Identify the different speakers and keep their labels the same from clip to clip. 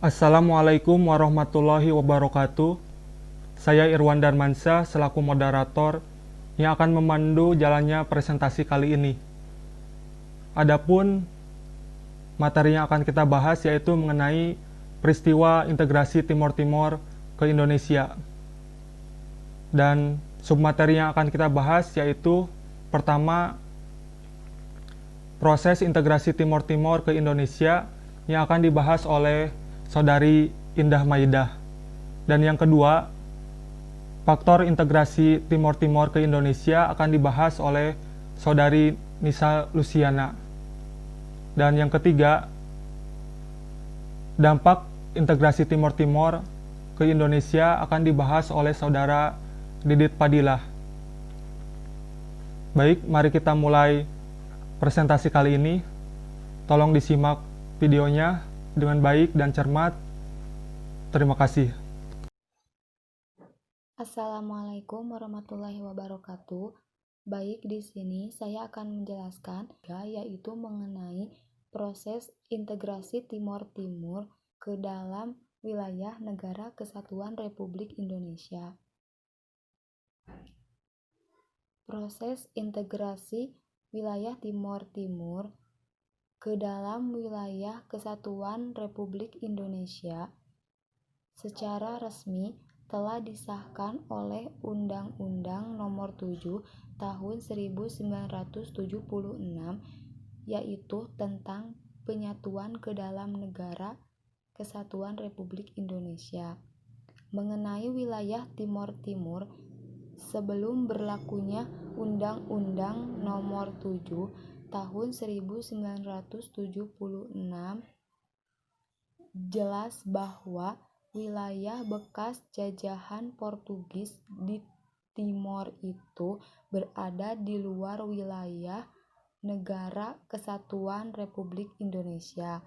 Speaker 1: Assalamualaikum warahmatullahi wabarakatuh. Saya Irwan Darmansyah selaku moderator yang akan memandu jalannya presentasi kali ini. Adapun materi yang akan kita bahas yaitu mengenai peristiwa integrasi Timor Timor ke Indonesia. Dan submateri yang akan kita bahas yaitu pertama, proses integrasi Timor Timor ke Indonesia yang akan dibahas oleh Saudari Indah Maidah. Dan yang kedua, faktor integrasi Timor Timor ke Indonesia akan dibahas oleh Saudari Nisa Luciana. Dan yang ketiga, dampak integrasi Timor Timor ke Indonesia akan dibahas oleh Saudara Didit Padilah. Baik, mari kita mulai presentasi kali ini. Tolong disimak videonya dengan baik dan cermat. Terima kasih.
Speaker 2: Assalamualaikum warahmatullahi wabarakatuh. Baik, di sini saya akan menjelaskan yaitu mengenai proses integrasi Timor Timur ke dalam wilayah Negara Kesatuan Republik Indonesia. Proses integrasi wilayah Timor Timur ke dalam wilayah Kesatuan Republik Indonesia secara resmi telah disahkan oleh Undang-Undang Nomor 7 Tahun 1976, yaitu tentang penyatuan ke dalam Negara Kesatuan Republik Indonesia. Mengenai wilayah Timor Timur, sebelum berlakunya Undang-Undang Nomor 7 Tahun 1976, jelas bahwa wilayah bekas jajahan Portugis di Timor itu berada di luar wilayah Negara Kesatuan Republik Indonesia.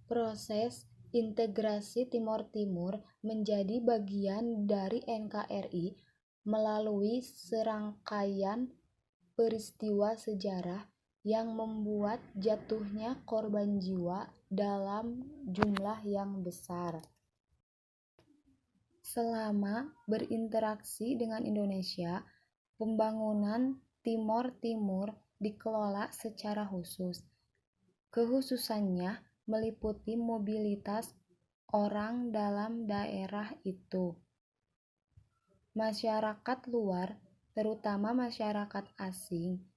Speaker 2: Proses integrasi Timor Timur menjadi bagian dari NKRI melalui serangkaian peristiwa sejarah yang membuat jatuhnya korban jiwa dalam jumlah yang besar. Selama berinteraksi dengan Indonesia, pembangunan Timor Timur dikelola secara khusus. Kekhususannya meliputi mobilitas orang dalam daerah itu. Masyarakat luar, terutama masyarakat asing.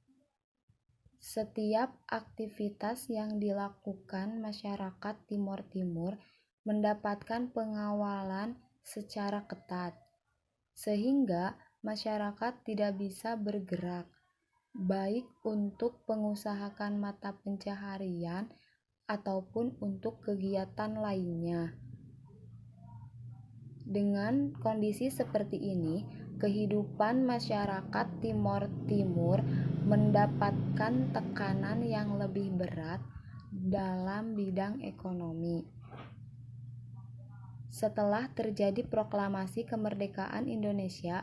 Speaker 2: Setiap aktivitas yang dilakukan masyarakat Timor Timur mendapatkan pengawalan secara ketat, sehingga masyarakat tidak bisa bergerak, baik untuk mengusahakan mata pencaharian ataupun untuk kegiatan lainnya. Dengan kondisi seperti ini, kehidupan masyarakat Timor Timur mendapatkan tekanan yang lebih berat dalam bidang ekonomi. Setelah terjadi proklamasi kemerdekaan Indonesia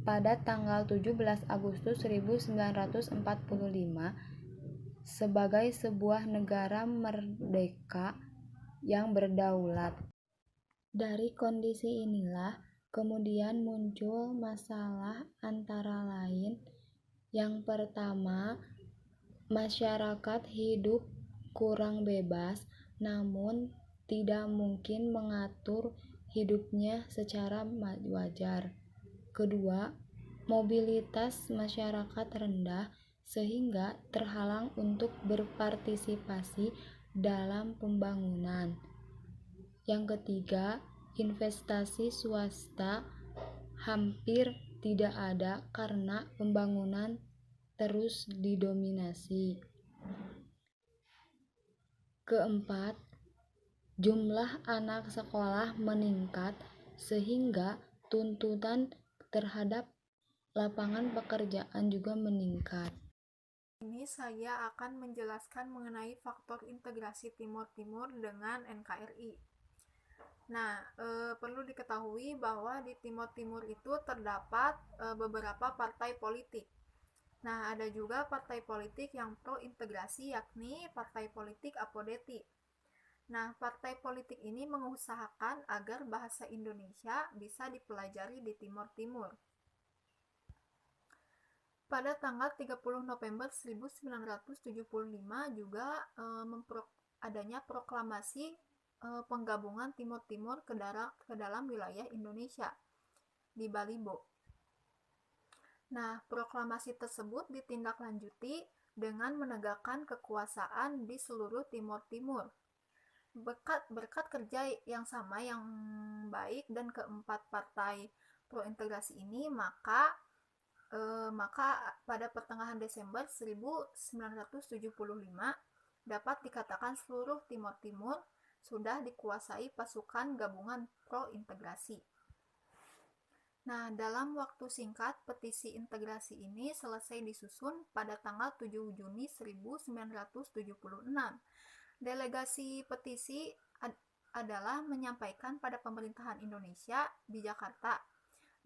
Speaker 2: pada tanggal 17 Agustus 1945 sebagai sebuah negara merdeka yang berdaulat. Dari kondisi inilah kemudian muncul masalah antara lain. Yang pertama, masyarakat hidup kurang bebas, namun tidak mungkin mengatur hidupnya secara wajar. Kedua, mobilitas masyarakat rendah sehingga terhalang untuk berpartisipasi dalam pembangunan. Yang ketiga, investasi swasta hampir tidak ada karena pembangunan terus didominasi. Keempat, jumlah anak sekolah meningkat sehingga tuntutan terhadap lapangan pekerjaan juga meningkat.
Speaker 3: Ini saya akan menjelaskan mengenai faktor integrasi Timor Timur dengan NKRI. Nah, perlu diketahui bahwa di Timor Timur itu terdapat beberapa partai politik. Nah, ada juga partai politik yang pro integrasi, yakni Partai Politik Apodeti. Nah, partai politik ini mengusahakan agar bahasa Indonesia bisa dipelajari di Timor Timur. Pada tanggal 30 November 1975 juga adanya proklamasi penggabungan Timor Timur ke dalam wilayah Indonesia di Balibo. Nah, proklamasi tersebut ditindaklanjuti dengan menegakkan kekuasaan di seluruh Timor Timur. Berkat kerja yang sama yang baik dan keempat partai pro-integrasi ini, maka pada pertengahan Desember 1975 dapat dikatakan seluruh Timor Timur sudah dikuasai pasukan gabungan pro-integrasi. Nah, dalam waktu singkat, petisi integrasi ini selesai disusun pada tanggal 7 Juni 1976. Delegasi petisi adalah menyampaikan pada pemerintahan Indonesia di Jakarta.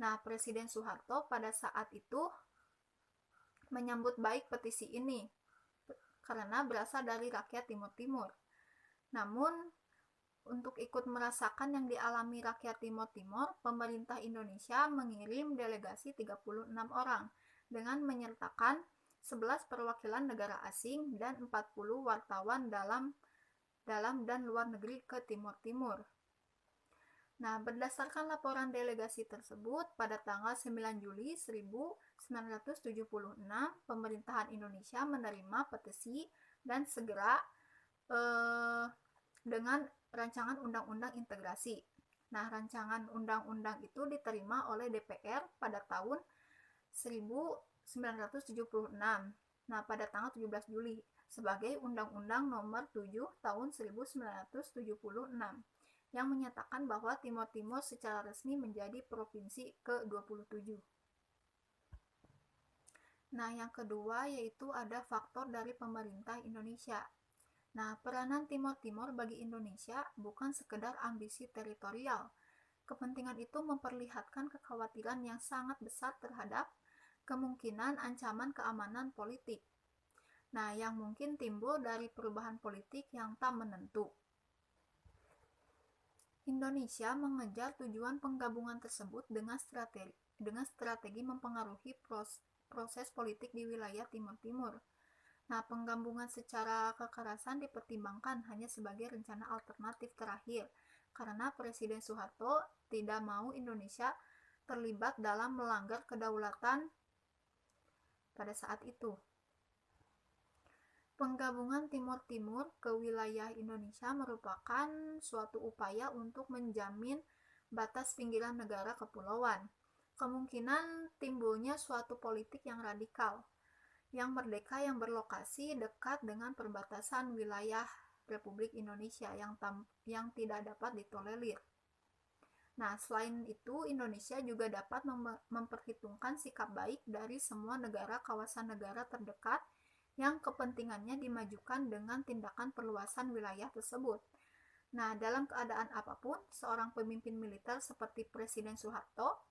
Speaker 3: Nah, Presiden Soeharto pada saat itu menyambut baik petisi ini karena berasal dari rakyat Timor Timur. Namun, untuk ikut merasakan yang dialami rakyat Timor Timur, pemerintah Indonesia mengirim delegasi 36 orang dengan menyertakan 11 perwakilan negara asing dan 40 wartawan dalam dan luar negeri ke Timor Timur. Nah, berdasarkan laporan delegasi tersebut, pada tanggal 9 Juli 1976, pemerintahan Indonesia menerima petisi dan segera dengan rancangan undang-undang integrasi. Nah, rancangan undang-undang itu diterima oleh DPR pada tahun 1976. Nah, pada tanggal 17 Juli sebagai Undang-Undang Nomor 7 Tahun 1976 yang menyatakan bahwa Timor Timur secara resmi menjadi provinsi ke-27. Nah, yang kedua yaitu ada faktor dari pemerintah Indonesia. Nah, peranan Timor Timur bagi Indonesia bukan sekedar ambisi teritorial. Kepentingan itu memperlihatkan kekhawatiran yang sangat besar terhadap kemungkinan ancaman keamanan politik. Nah, yang mungkin timbul dari perubahan politik yang tak menentu. Indonesia mengejar tujuan penggabungan tersebut dengan strategi mempengaruhi proses politik di wilayah Timor Timur. Nah, penggabungan secara kekerasan dipertimbangkan hanya sebagai rencana alternatif terakhir, karena Presiden Soeharto tidak mau Indonesia terlibat dalam melanggar kedaulatan pada saat itu. Penggabungan Timor Timur ke wilayah Indonesia merupakan suatu upaya untuk menjamin batas pinggiran negara kepulauan. Kemungkinan timbulnya suatu politik yang radikal, yang merdeka yang berlokasi dekat dengan perbatasan wilayah Republik Indonesia yang tidak dapat ditolerir. Nah, selain itu, Indonesia juga dapat memperhitungkan sikap baik dari semua negara kawasan negara terdekat yang kepentingannya dimajukan dengan tindakan perluasan wilayah tersebut. Nah, dalam keadaan apapun, seorang pemimpin militer seperti Presiden Soeharto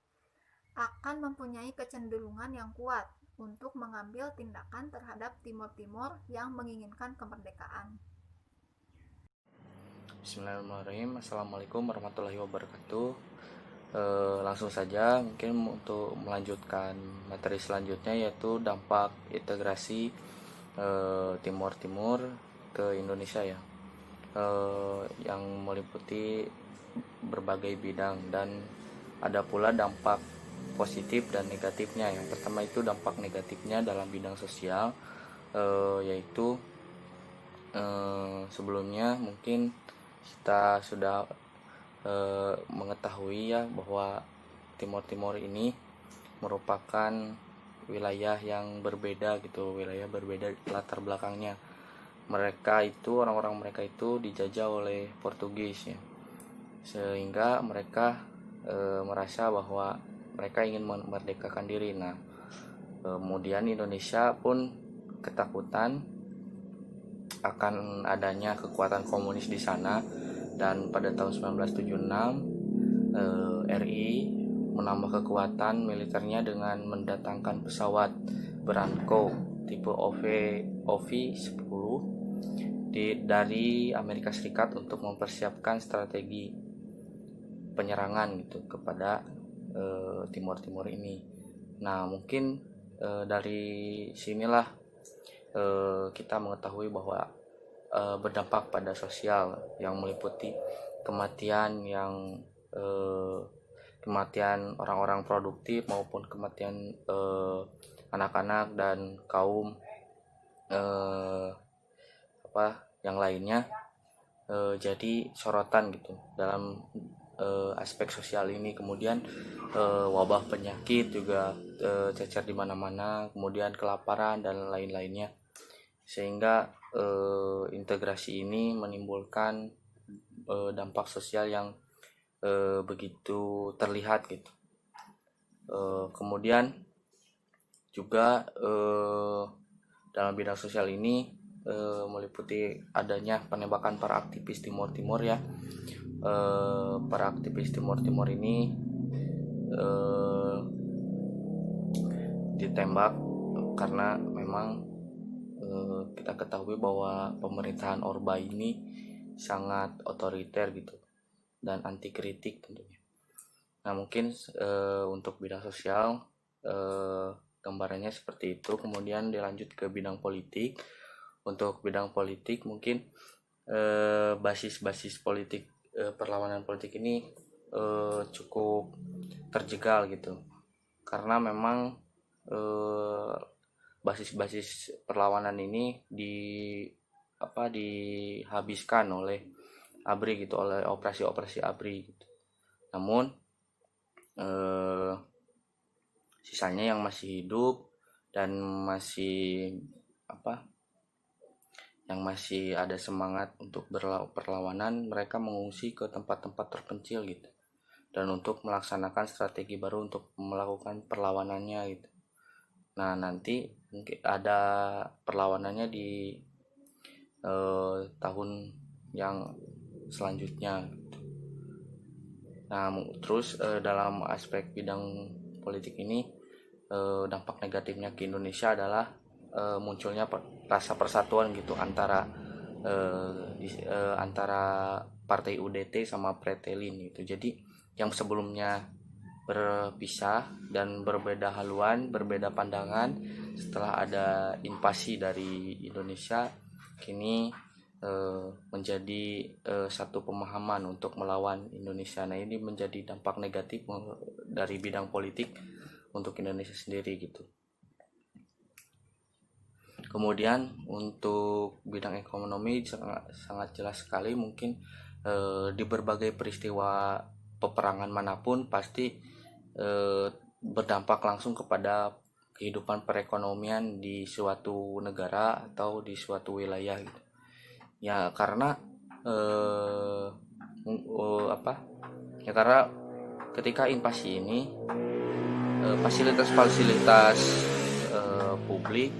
Speaker 3: akan mempunyai kecenderungan yang kuat untuk mengambil tindakan terhadap Timor Timur yang menginginkan kemerdekaan.
Speaker 4: Bismillahirrahmanirrahim. Assalamualaikum warahmatullahi wabarakatuh. Langsung saja mungkin untuk melanjutkan materi selanjutnya, yaitu dampak integrasi Timor Timur ke Indonesia ya, yang meliputi berbagai bidang dan ada pula dampak positif dan negatifnya. Yang pertama itu dampak negatifnya dalam bidang sosial, yaitu sebelumnya mungkin kita sudah mengetahui ya bahwa Timor Timur ini merupakan wilayah yang berbeda gitu, wilayah berbeda latar belakangnya. Orang-orang mereka itu dijajah oleh Portugis ya, sehingga mereka merasa bahwa mereka ingin memerdekakan diri. Nah, kemudian Indonesia pun ketakutan akan adanya kekuatan komunis di sana, dan pada tahun 1976 RI menambah kekuatan militernya dengan mendatangkan pesawat Branco tipe OV-10 dari Amerika Serikat untuk mempersiapkan strategi penyerangan gitu kepada Timor Timur ini. Nah, mungkin dari sinilah kita mengetahui bahwa berdampak pada sosial yang meliputi kematian orang-orang produktif maupun kematian anak-anak dan kaum yang lainnya, jadi sorotan gitu dalam aspek sosial ini. Kemudian wabah penyakit juga cecer di mana-mana, kemudian kelaparan dan lain-lainnya, sehingga integrasi ini menimbulkan dampak sosial yang begitu terlihat gitu. Kemudian juga dalam bidang sosial ini meliputi adanya penembakan para aktivis Timor Timur ya. Para aktivis Timor Timur ini ditembak karena memang kita ketahui bahwa pemerintahan Orba ini sangat otoriter gitu dan anti kritik tentunya. Nah, mungkin untuk bidang sosial gambarannya seperti itu. Kemudian dilanjut ke bidang politik. Untuk bidang politik mungkin basis-basis politik perlawanan politik ini cukup terjegal gitu, karena memang basis-basis perlawanan ini dihabiskan oleh ABRI gitu, oleh operasi-operasi ABRI gitu. Namun sisanya yang masih hidup dan masih ada semangat untuk perlawanan, mereka mengungsi ke tempat-tempat terpencil gitu, dan untuk melaksanakan strategi baru untuk melakukan perlawanannya gitu. Nah, nanti mungkin ada perlawanannya di tahun yang selanjutnya gitu. Nah, terus dalam aspek bidang politik ini dampak negatifnya ke Indonesia adalah munculnya rasa persatuan gitu antara partai UDT sama Pretelin gitu. Jadi yang sebelumnya berpisah dan berbeda haluan, berbeda pandangan, setelah ada invasi dari Indonesia, kini menjadi satu pemahaman untuk melawan Indonesia. Nah, ini menjadi dampak negatif dari bidang politik untuk Indonesia sendiri gitu. Kemudian untuk bidang ekonomi sangat jelas sekali, mungkin di berbagai peristiwa peperangan manapun pasti berdampak langsung kepada kehidupan perekonomian di suatu negara atau di suatu wilayah gitu. Ya karena karena ketika invasi ini fasilitas-fasilitas publik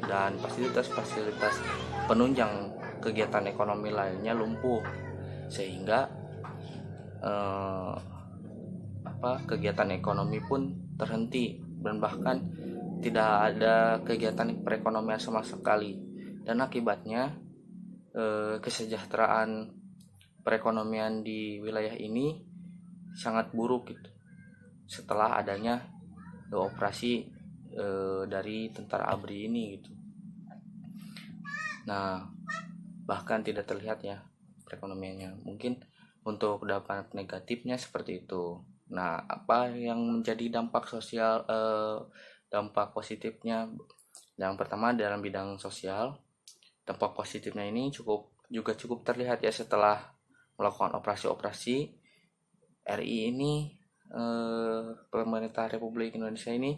Speaker 4: dan fasilitas-fasilitas penunjang kegiatan ekonomi lainnya lumpuh, sehingga kegiatan ekonomi pun terhenti dan bahkan tidak ada kegiatan perekonomian sama sekali, dan akibatnya kesejahteraan perekonomian di wilayah ini sangat buruk gitu setelah adanya operasi dari tentara ABRI ini gitu. Nah, bahkan tidak terlihat ya perekonomiannya. Mungkin untuk dampak negatifnya seperti itu. Nah, apa yang menjadi dampak sosial, dampak positifnya? Yang pertama dalam bidang sosial, dampak positifnya ini cukup terlihat ya setelah melakukan operasi-operasi RI ini, pemerintah Republik Indonesia ini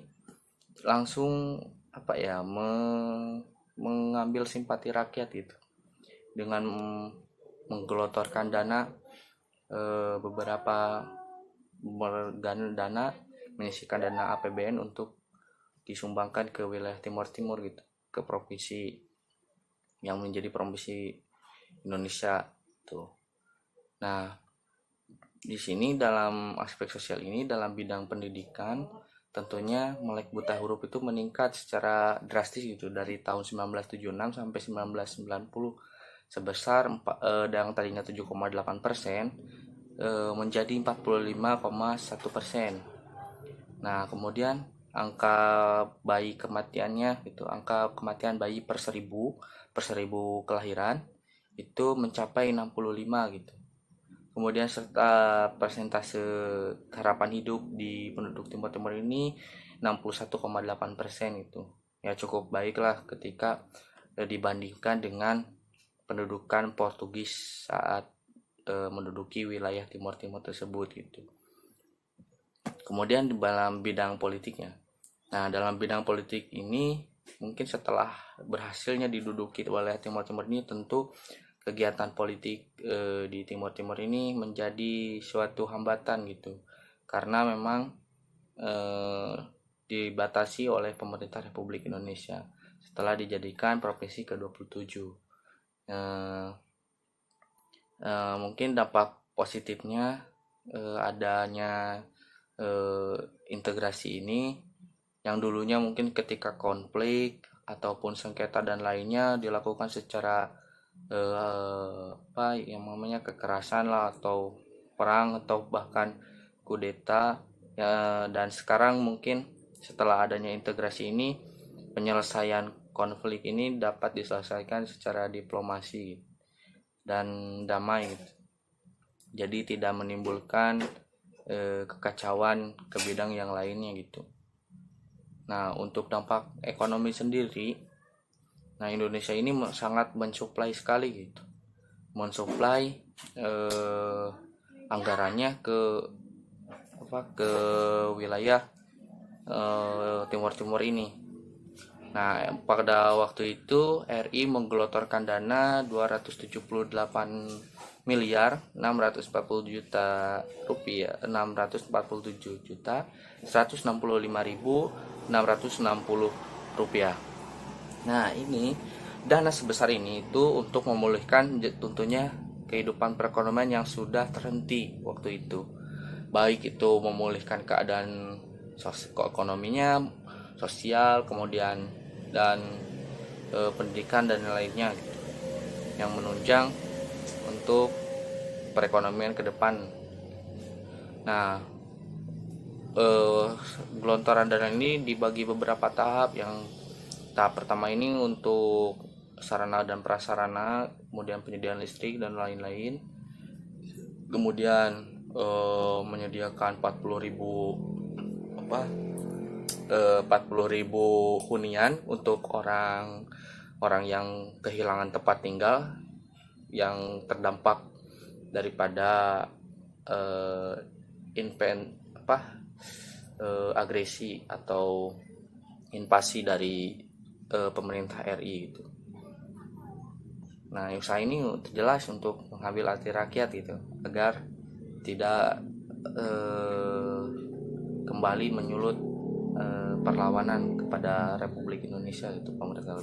Speaker 4: langsung mengambil simpati rakyat itu dengan menggelontorkan dana, menyisikan dana APBN untuk disumbangkan ke wilayah Timur Timur gitu, ke provinsi yang menjadi provinsi Indonesia tuh. Nah, di sini dalam aspek sosial ini, dalam bidang pendidikan, tentunya melek buta huruf itu meningkat secara drastis gitu dari tahun 1976 sampai 1990, sebesar yang tadinya 7,8% menjadi 45,1%. Nah, kemudian angka bayi kematiannya gitu, angka kematian bayi per seribu kelahiran itu mencapai 65 gitu. Kemudian serta persentase harapan hidup di penduduk Timur Timur ini 61,8% itu. Ya cukup baiklah ketika dibandingkan dengan pendudukan Portugis saat menduduki wilayah Timur Timur tersebut gitu. Kemudian di dalam bidang politiknya. Nah, dalam bidang politik ini mungkin setelah berhasilnya diduduki wilayah Timur Timur ini, tentu kegiatan politik di Timur Timur ini menjadi suatu hambatan gitu, karena memang dibatasi oleh pemerintah Republik Indonesia setelah dijadikan provinsi ke-27. Mungkin dampak positifnya adanya integrasi ini, yang dulunya mungkin ketika konflik ataupun sengketa dan lainnya dilakukan secara yang namanya kekerasan lah, atau perang, atau bahkan kudeta ya, dan sekarang mungkin setelah adanya integrasi ini, penyelesaian konflik ini dapat diselesaikan secara diplomasi dan damai gitu. Jadi tidak menimbulkan kekacauan ke bidang yang lainnya gitu. Nah, untuk dampak ekonomi sendiri, nah Indonesia ini sangat mensuplai sekali gitu, mensuplai anggarannya ke wilayah Timur-Timur ini. Nah, pada waktu itu RI menggelontorkan dana 278 miliar 640 juta rupiah, 647 juta 165.660 rupiah. Nah, ini dana sebesar ini itu untuk memulihkan tentunya kehidupan perekonomian yang sudah terhenti waktu itu. Baik itu memulihkan keadaan ekonominya, sosial, kemudian dan pendidikan dan lainnya gitu, yang menunjang untuk perekonomian ke depan. Nah, gelontoran dana ini dibagi beberapa tahap. Yang tahap pertama ini untuk sarana dan prasarana, kemudian penyediaan listrik dan lain-lain. Kemudian menyediakan 40.000 hunian untuk orang yang kehilangan tempat tinggal yang terdampak daripada agresi atau invasi dari pemerintah RI gitu. Nah, usaha ini jelas untuk mengambil hati rakyat gitu, agar tidak kembali menyulut perlawanan kepada Republik Indonesia gitu, pemerintah.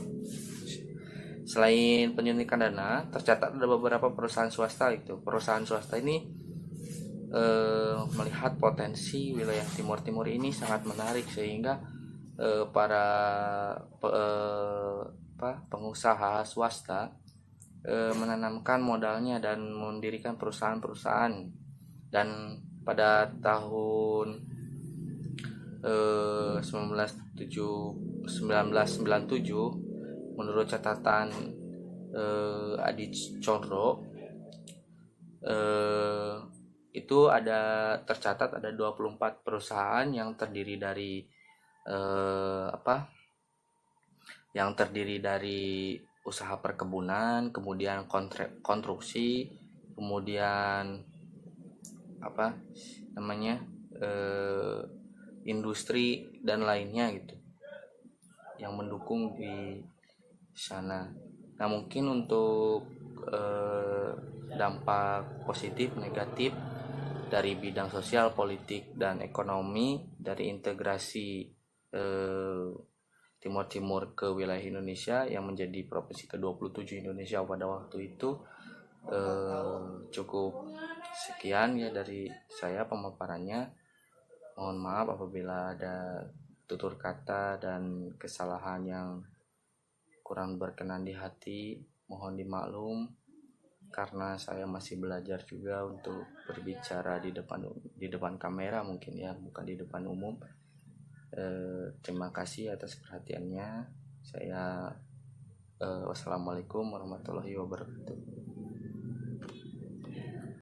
Speaker 4: Selain penyuntikan dana, tercatat ada beberapa perusahaan swasta itu. Perusahaan swasta ini melihat potensi wilayah Timur-Timur ini sangat menarik, sehingga para pengusaha swasta menanamkan modalnya dan mendirikan perusahaan-perusahaan. Dan pada tahun 1997, menurut catatan Adi Condro, itu tercatat ada 24 perusahaan yang terdiri dari usaha perkebunan, kemudian konstruksi, kemudian industri dan lainnya gitu, yang mendukung di sana. Nah, mungkin untuk dampak positif negatif dari bidang sosial, politik, dan ekonomi dari integrasi Timur-Timur ke wilayah Indonesia yang menjadi provinsi ke-27 Indonesia pada waktu itu, cukup sekian ya dari saya pemaparannya. Mohon maaf apabila ada tutur kata dan kesalahan yang kurang berkenan di hati. mohon dimaklum karena saya masih belajar juga untuk berbicara di depan kamera mungkin ya, bukan di depan umum. Terima kasih atas perhatiannya. Saya wassalamualaikum warahmatullahi wabarakatuh.